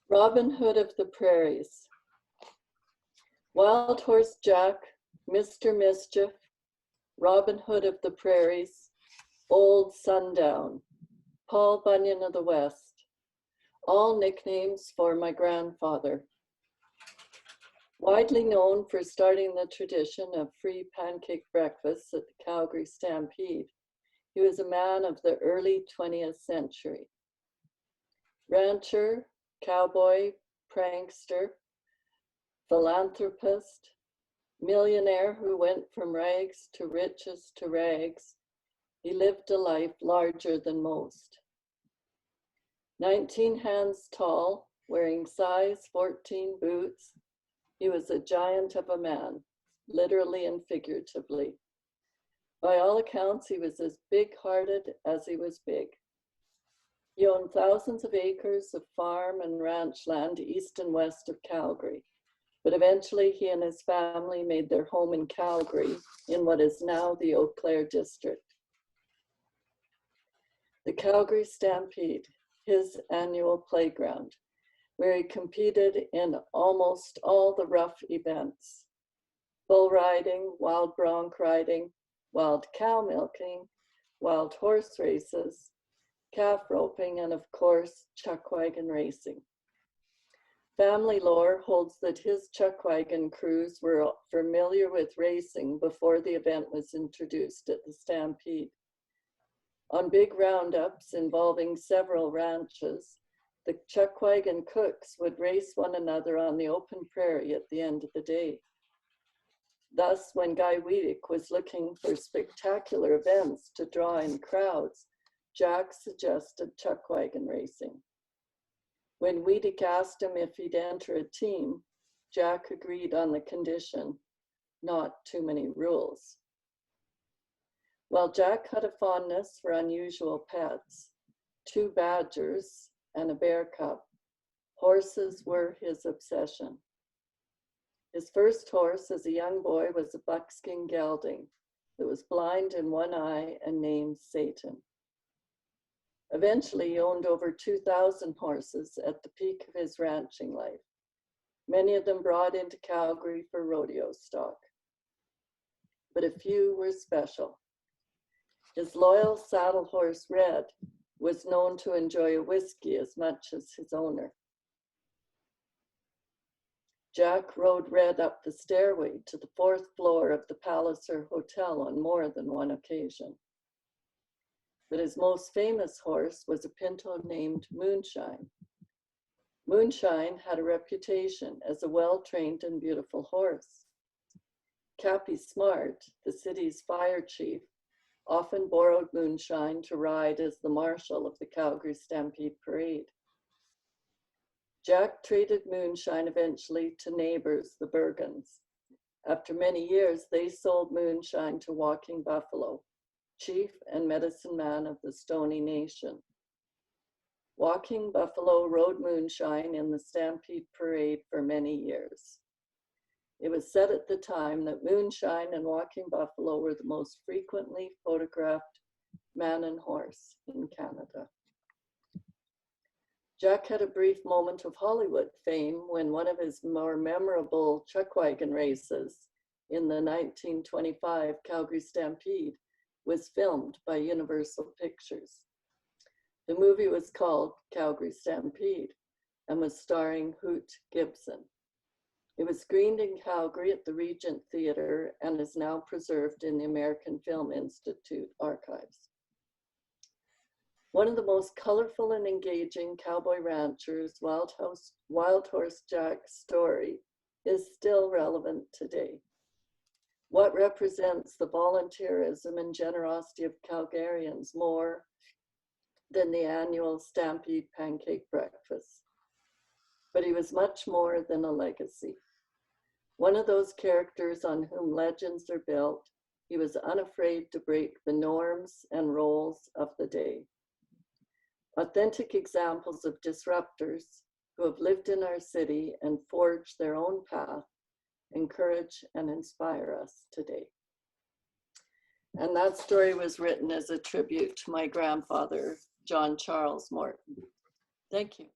Robin Hood of the Prairies. Wild Horse Jack, Mr. Mischief, Robin Hood of the Prairies, Old Sundown, Paul Bunyan of the West, all nicknames for my grandfather. Widely known for starting the tradition of free pancake breakfasts at the Calgary Stampede, he was a man of the early 20th century. Rancher, cowboy, prankster, philanthropist, millionaire who went from rags to riches to rags, he lived a life larger than most. 19 hands tall, wearing size 14 boots, he was a giant of a man, literally and figuratively. By all accounts, he was as big-hearted as he was big. He owned thousands of acres of farm and ranch land east and west of Calgary, but eventually he and his family made their home in Calgary in what is now the Eau Claire district. The Calgary Stampede, his annual playground, where he competed in almost all the rough events: bull riding, wild bronc riding, wild cow milking, wild horse races, calf roping, and of course, chuck wagon racing. Family lore holds that his chuck wagon crews were familiar with racing before the event was introduced at the Stampede. On big roundups involving several ranches, the chuck wagon cooks would race one another on the open prairie at the end of the day. Thus, when Guy Wiedek was looking for spectacular events to draw in crowds, Jack suggested chuck wagon racing. When Wiedek asked him if he'd enter a team, Jack agreed on the condition, not too many rules. While Jack had a fondness for unusual pets, 2 badgers and a bear cub, horses were his obsession. His first horse as a young boy was a buckskin gelding that was blind in one eye and named Satan. Eventually, he owned over 2,000 horses at the peak of his ranching life, many of them brought into Calgary for rodeo stock. But a few were special. His loyal saddle horse, Red, was known to enjoy a whiskey as much as his owner. Jack rode Red up the stairway to the 4th floor of the Palliser Hotel on more than one occasion. But his most famous horse was a pinto named Moonshine. Moonshine had a reputation as a well-trained and beautiful horse. Cappy Smart, the city's fire chief, often borrowed Moonshine to ride as the marshal of the Calgary Stampede Parade. Jack traded Moonshine eventually to neighbors, the Bergens. After many years, they sold Moonshine to Walking Buffalo, chief and medicine man of the Stoney Nation. Walking Buffalo rode Moonshine in the Stampede Parade for many years. It was said at the time that Moonshine and Walking Buffalo were the most frequently photographed man and horse in Canada. Jack had a brief moment of Hollywood fame when one of his more memorable chuck wagon races in the 1925 Calgary Stampede was filmed by Universal Pictures. The movie was called Calgary Stampede and was starring Hoot Gibson. It was screened in Calgary at the Regent Theatre and is now preserved in the American Film Institute archives. One of the most colorful and engaging cowboy ranchers, Wild Horse Jack's story is still relevant today. What represents the volunteerism and generosity of Calgarians more than the annual Stampede pancake breakfast? But he was much more than a legacy. One of those characters on whom legends are built, he was unafraid to break the norms and roles of the day. Authentic examples of disruptors who have lived in our city and forged their own path encourage and inspire us today. And that story was written as a tribute to my grandfather, John Charles Morton. Thank you.